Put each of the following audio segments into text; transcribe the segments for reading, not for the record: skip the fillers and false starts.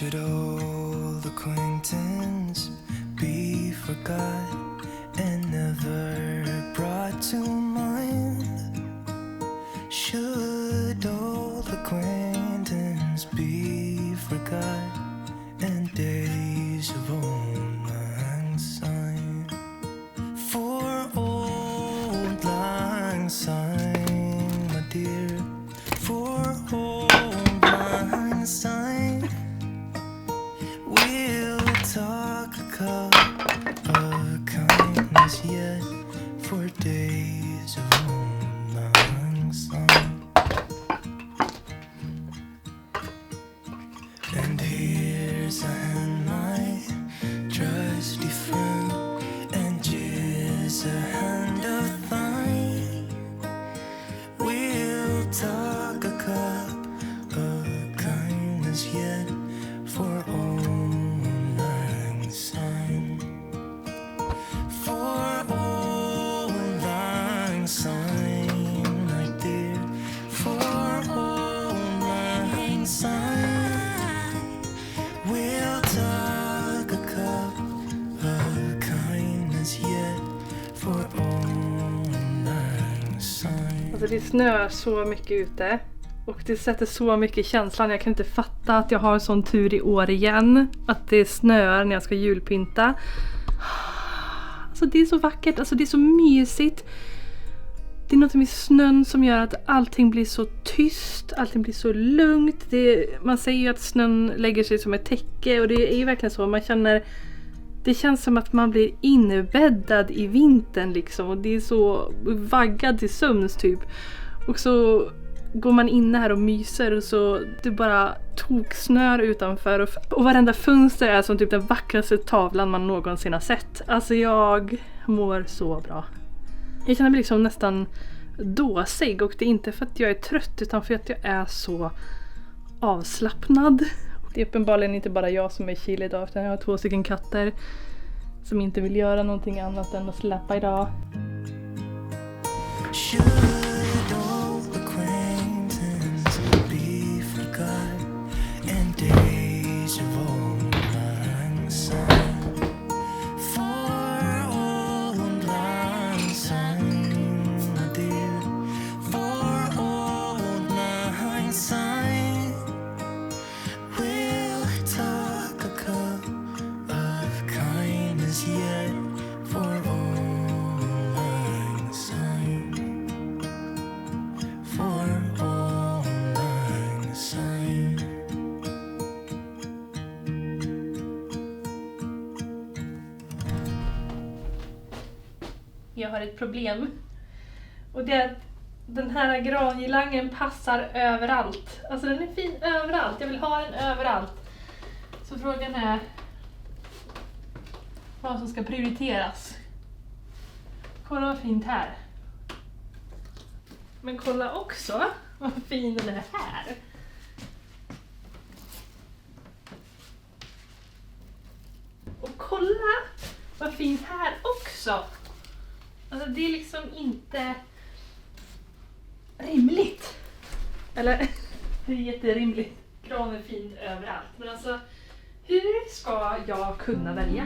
Should old acquaintance be forgot and never brought to mind? Should old acquaintance be forgot and days of old lang syne? For old lang syne, my dear, for old lang syne, we'll talk a cup of kindness yet for days of old lang syne. And here's a hand, my trusty friend, and here's a hand of thine. We'll talk a cup of kindness yet for old lang syne. For old lang syne, my dear, for old lang syne. We'll talk a cup of kindness yet for old lang syne. Alltså det snöar så mycket ute. Och det sätter så mycket i känslan. Jag kan inte fatta att jag har en sån tur i år igen. Att det snöar när jag ska julpynta. Alltså det är så vackert. Alltså det är så mysigt. Det är något med snön som gör att allting blir så tyst. Allting blir så lugnt. Man säger ju att snön lägger sig som ett täcke. Och det är ju verkligen så. Man känner... Det känns som att man blir inbäddad i vintern liksom. Och det är så vaggad till sömns typ. Och så går man inne här och myser och så det bara toksnör utanför. Och varenda fönster är som typ den vackraste tavlan man någonsin har sett. Alltså jag mår så bra. Jag känner mig liksom nästan dåsig. Och det är inte för att jag är trött utan för att jag är så avslappnad. Det är uppenbarligen inte bara jag som är chill idag utan jag har 2 stycken katter som inte vill göra någonting annat än att släppa idag. Should old acquaintance be forgot and days of old lang syne? For old lang syne, my dear, for old lang syne. We'll talk a cup of kindness yet for old lang syne. For old lang syne. Jag har ett problem. Och det är att den här grangilangen passar överallt. Alltså den är fin överallt. Jag vill ha den överallt. Så frågan är vad som ska prioriteras. Kolla vad fint här. Men kolla också vad fin den är här. Och kolla vad fint här också. Alltså det är liksom inte rimligt. Eller det är jätterimligt. Gran är fint överallt. Men alltså hur ska jag kunna välja?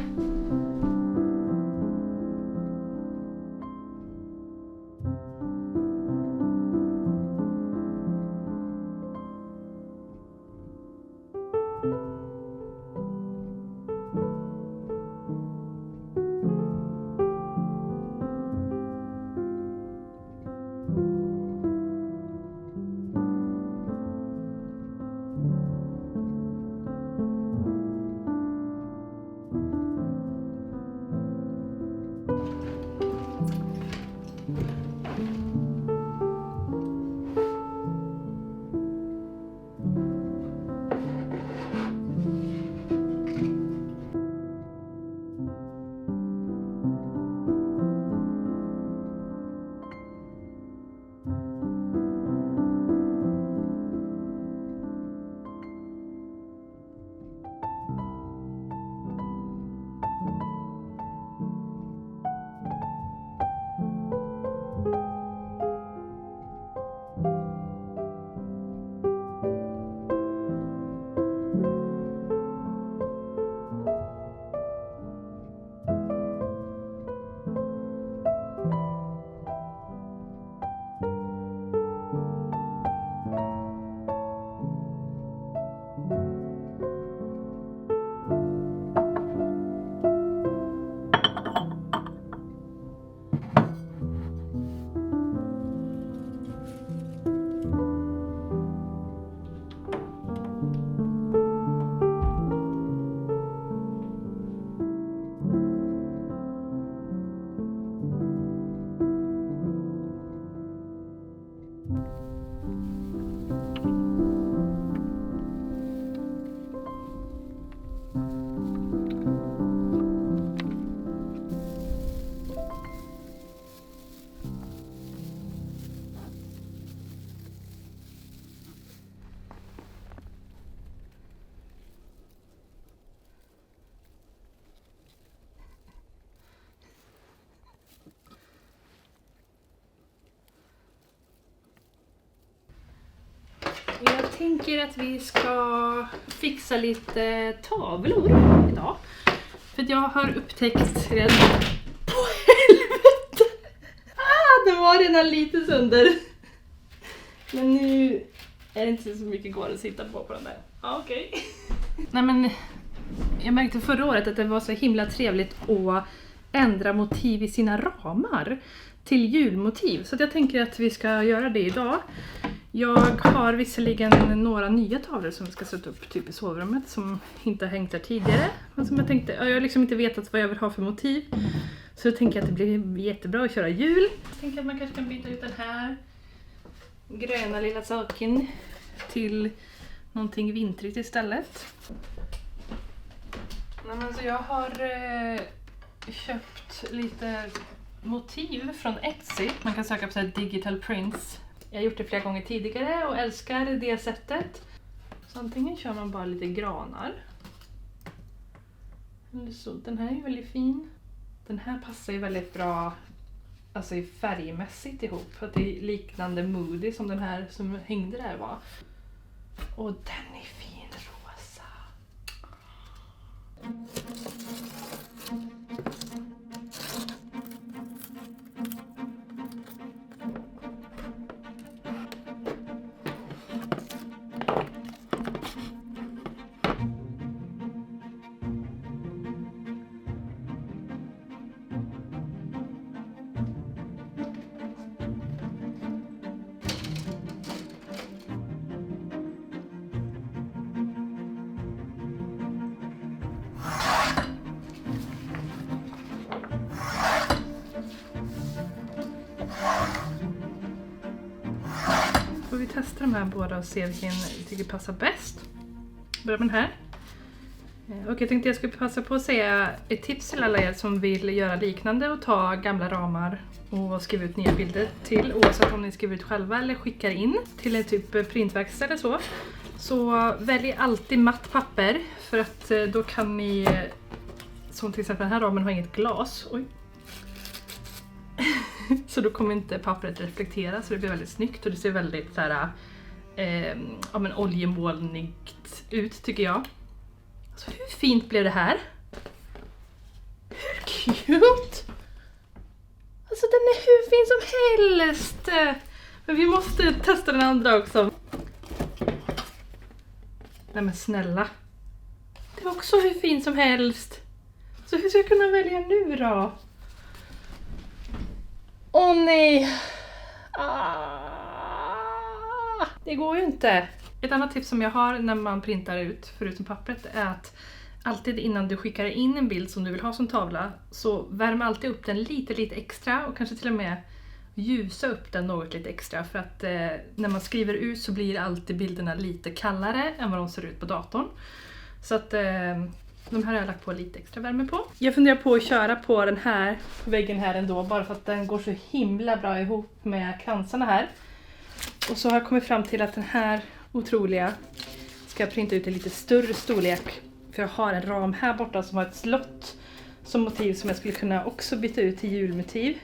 tänker att vi ska fixa lite tavlor idag. För jag har upptäckt redan... På helvete! Det var redan lite sönder. Men nu är det inte så mycket kvar att sitta på den där. Ja, okej. Nej, men jag märkte förra året att det var så himla trevligt att ändra motiv i sina ramar till julmotiv. Så att jag tänker att vi ska göra det idag. Jag har visserligen några nya tavlor som vi ska sätta upp typ i sovrummet som inte har hängt där tidigare. Men som jag tänkte, jag har liksom inte vetat vad jag vill ha för motiv. Så jag tänker att det blir jättebra att köra jul. Jag tänker att man kanske kan byta ut den här gröna lilla saken till någonting vintrigt istället. Nej, men så jag har köpt lite motiv från Etsy. Man kan söka på så här digital prints. Jag har gjort det flera gånger tidigare och älskar det sättet. Så antingen kör man bara lite granar. Eller så, den här är väldigt fin. Den här passar ju väldigt bra alltså i färgmässigt ihop. För att det är liknande moody som den här som hängde där var. Och den är fin rosa. Får vi testa de här båda och se vilken vi tycker passar bäst. Börja med den här. Och jag tänkte jag skulle passa på att säga ett tips till alla er som vill göra liknande och ta gamla ramar och skriva ut nya bilder till, oavsett om ni skriver ut själva eller skickar in till en typ printverkstad eller så. Så välj alltid matt papper för att då kan ni, som till exempel den här ramen har inget glas. Oj. Så då kommer inte pappret reflektera, så det blir väldigt snyggt och det ser väldigt så här, ja, men oljemålnigt ut tycker jag. Så hur fint blev det här? Hur cute! Alltså den är hur fin som helst! Men vi måste testa den andra också. Nej men snälla. Det var också hur fin som helst. Så hur ska jag kunna välja nu då? Åh nej! Det går ju inte. Ett annat tips som jag har när man printar ut, förutom pappret, är att alltid innan du skickar in en bild som du vill ha som tavla så värm alltid upp den lite extra och kanske till och med ljusa upp den något lite extra för att när man skriver ut så blir alltid bilderna lite kallare än vad de ser ut på datorn. Så att de här har jag lagt på lite extra värme på. Jag funderar på att köra på den här väggen här ändå bara för att den går så himla bra ihop med kransarna här. Och så har jag kommit fram till att den här otroliga ska jag printa ut i lite större storlek. För jag har en ram här borta som har ett slott som motiv som jag skulle kunna också byta ut till julmotiv.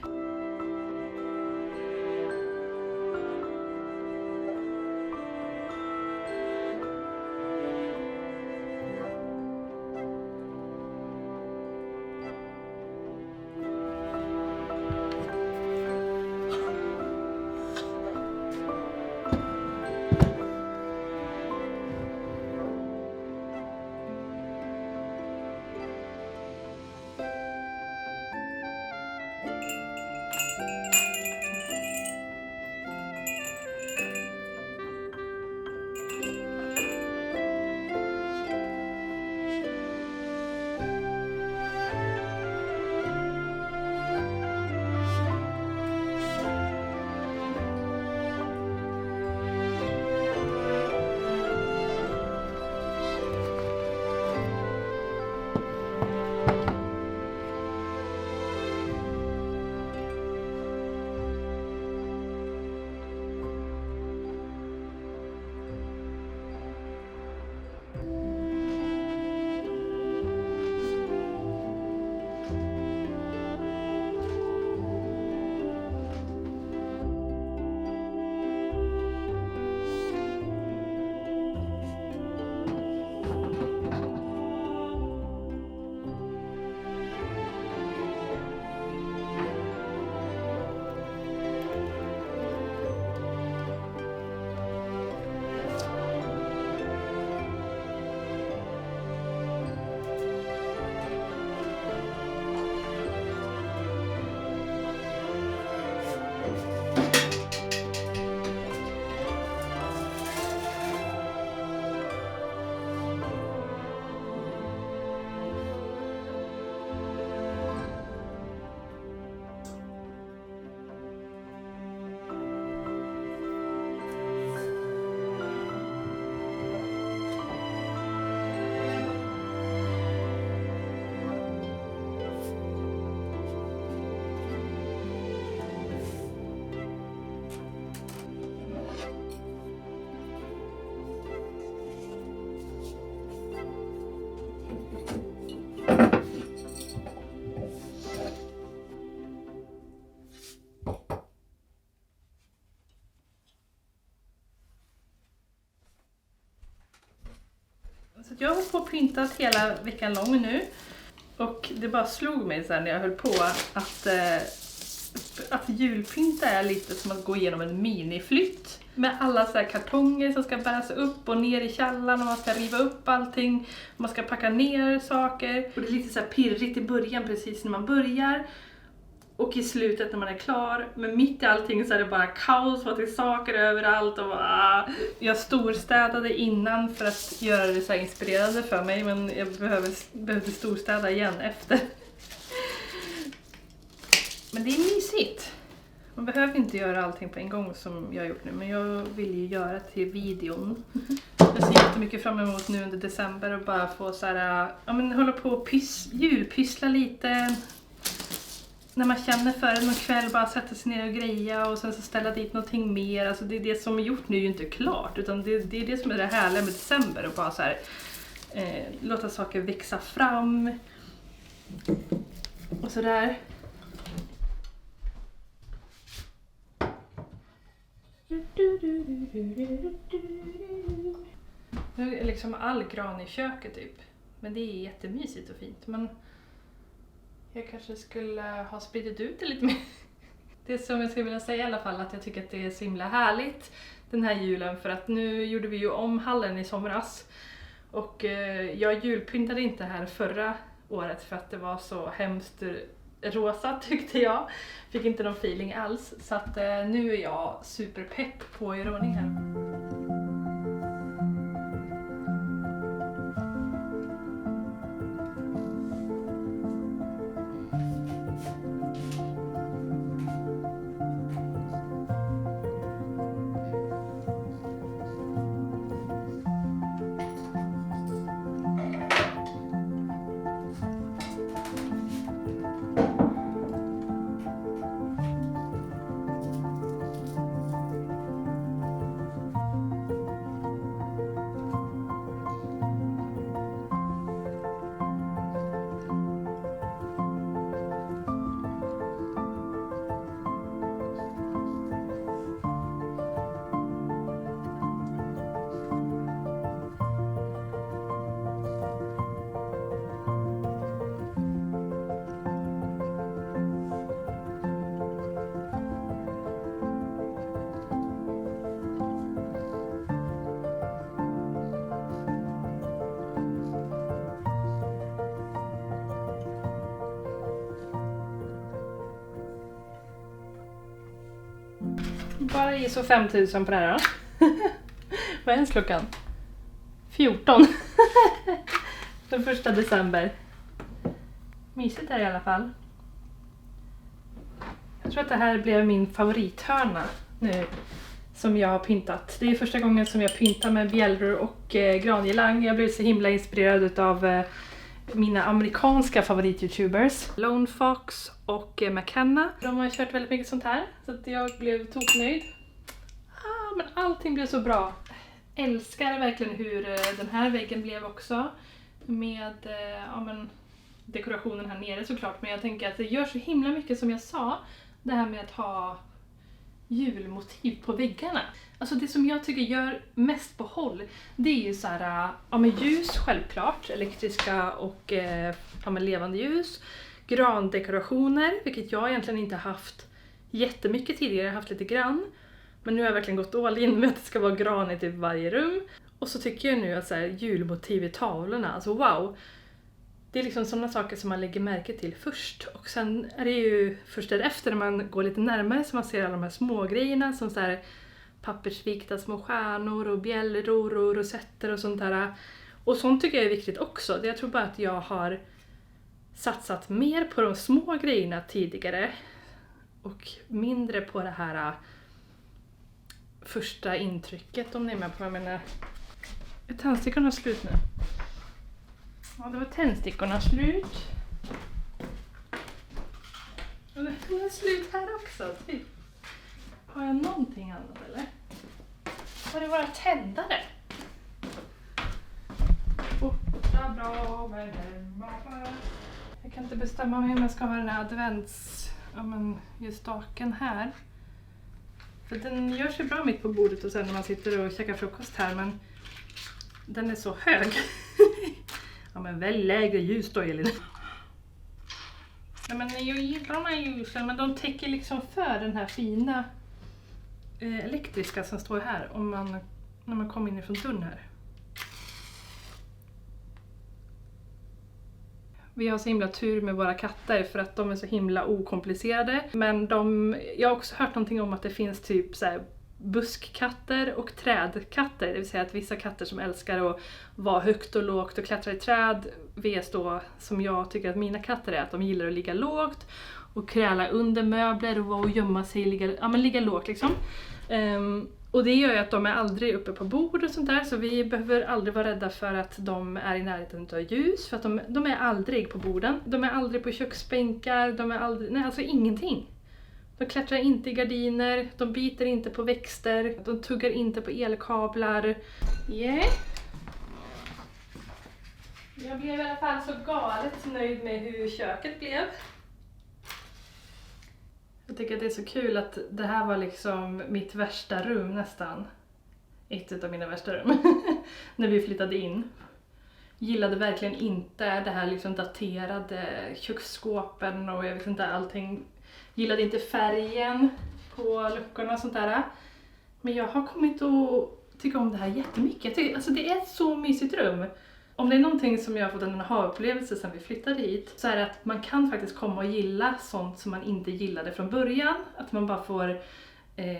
Jag har på och pyntat hela veckan lång nu. Och det bara slog mig så här när jag höll på att julpynta är lite som att gå igenom en miniflytt. Med alla så här kartonger som ska bäras upp och ner i källaren och man ska riva upp allting. Man ska packa ner saker. Och det är lite så här pirrigt i början precis när man börjar. Och i slutet när man är klar. Men mitt i allting så är det bara kaos och det är saker överallt. Och jag storstädade innan för att göra det så här inspirerande för mig. Men jag behövde storstäda igen efter. Men det är mysigt. Man behöver inte göra allting på en gång som jag har gjort nu. Men jag vill ju göra till videon. Jag ser jättemycket fram emot nu under december. Och bara få så här, hålla på och julpyssla lite. När man känner för det någon kväll, bara sätta sig ner och greja och sen så ställa dit någonting mer. Alltså det är det som är gjort nu är ju inte klart, utan det är det som är det härliga med december. Och bara så här, låta saker växa fram. Och sådär. Nu är liksom all gran i köket typ. Men det är jättemysigt och fint. Men jag kanske skulle ha spridit ut det lite mer. Det som jag skulle vilja säga i alla fall, att jag tycker att det är så himla härligt den här julen. För att nu gjorde vi ju om hallen i somras. Och jag julpyntade inte här förra året för att det var så hemskt rosa tyckte jag. Fick inte någon feeling alls. Så att nu är jag superpepp på att göra ordning här. Bara ISO 5000 på det här då. Vad är ens klockan? 14. Den 1 december. Mysigt är det i alla fall. Jag tror att det här blev min favorithörna nu som jag har pyntat. Det är första gången som jag pyntar med bjällror och grangelang. Jag blev så himla inspirerad av mina amerikanska favorit-youtubers. Lone Fox och McKenna. De har kört väldigt mycket sånt här. Så att jag blev toknöjd. Men allting blev så bra. Älskar verkligen hur den här väggen blev också. Med dekorationen här nere såklart. Men jag tänker att det gör så himla mycket som jag sa. Det här med att ha julmotiv på väggarna. Alltså det som jag tycker gör mest på håll, det är ju så här, ljus självklart, elektriska och levande ljus, grandekorationer, vilket jag egentligen inte haft jättemycket tidigare, jag har haft lite grann, men nu har jag verkligen gått all in med att det ska vara gran i typ varje rum. Och så tycker jag nu att så här, julmotiv i tavlorna, alltså wow. Det är liksom sådana saker som man lägger märke till först. Och sen är det ju först därefter när man går lite närmare som man ser alla de här små grejerna som så här pappersvikta små stjärnor och bjällror och rosetter och sånt där. Och sånt tycker jag är viktigt också. Jag tror bara att jag har satsat mer på de små grejerna tidigare och mindre på det här första intrycket, om ni är med på vad jag menar. Är tändstickorna slut nu? Ja, det var tändstickorna slut. Och det var slut här också, typ. Har jag någonting annat eller? Var det våra tändare? Borta bra med hemma. Jag kan inte bestämma mig om jag ska ha den här ljusstaken här. För den gör sig bra mitt på bordet och sen när man sitter och käkar frukost här, men Den är så hög. Ja men välj lägre ljus då Elin. Ja men jag gillar de här ljusen men de täcker liksom för den här fina elektriska som står här när man kommer in ifrån dörren här. Vi har så himla tur med våra katter för att de är så himla okomplicerade. Men jag har också hört någonting om att det finns typ så här buskkatter och trädkatter. Det vill säga att vissa katter som älskar att vara högt och lågt och klättra i träd ves då, som jag tycker att mina katter är, att de gillar att ligga lågt och kräla under möbler och vara och gömma sig, ligga lågt liksom. Och det gör ju att de är aldrig uppe på bord och sånt där, så vi behöver aldrig vara rädda för att de är i närheten av ljus, för att de är aldrig på borden, de är aldrig på köksbänkar, de är aldrig, nej alltså ingenting. De klättrar inte i gardiner, de biter inte på växter, de tuggar inte på elkablar. Yeah. Jag blev i alla fall så galet nöjd med hur köket blev. Jag tycker att det är så kul att det här var liksom mitt värsta rum nästan. Ett av mina värsta rum. När vi flyttade in. Gillade verkligen inte det här liksom daterade köksskåpen och jag vet inte allting. Gillade inte färgen på luckorna och sånt där. Men jag har kommit att tycka om det här jättemycket. Alltså det är ett så mysigt rum. Om det är någonting som jag har fått en aha-upplevelse sen vi flyttade hit, så är det att man kan faktiskt komma och gilla sånt som man inte gillade från början. Att man bara får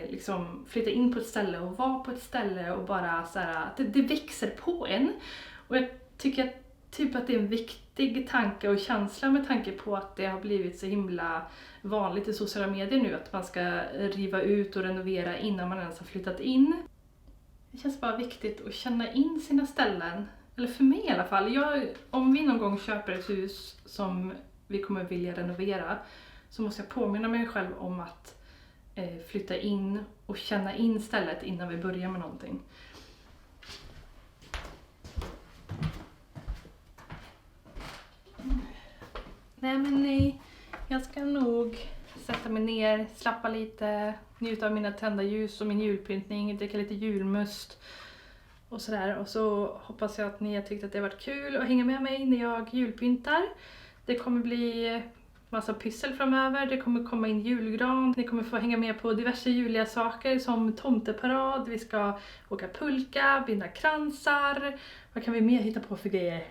liksom flytta in på ett ställe och vara på ett ställe och bara så här, det växer på en. Och jag tycker typ att det är en viktig tanke och känsla med tanke på att det har blivit så himla vanligt i sociala medier nu att man ska riva ut och renovera innan man ens har flyttat in. Det känns bara viktigt att känna in sina ställen. Eller för mig i alla fall. Om vi någon gång köper ett hus som vi kommer vilja renovera, så måste jag påminna mig själv om att flytta in och känna in stället innan vi börjar med någonting. Nej, jag ska nog sätta mig ner, slappa lite, njuta av mina tända ljus och min julpyntning, dricka lite julmust och sådär. Och så hoppas jag att ni har tyckt att det har varit kul att hänga med mig när jag julpyntar. Det kommer bli massa pyssel framöver, det kommer komma in julgran, ni kommer få hänga med på diverse juliga saker som tomteparad, vi ska åka pulka, binda kransar, vad kan vi mer hitta på för grejer?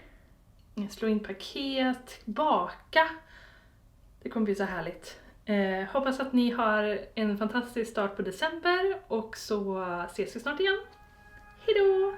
Slå in paket, baka. Det kommer bli så härligt. Hoppas att ni har en fantastisk start på december och så ses vi snart igen. Hejdå!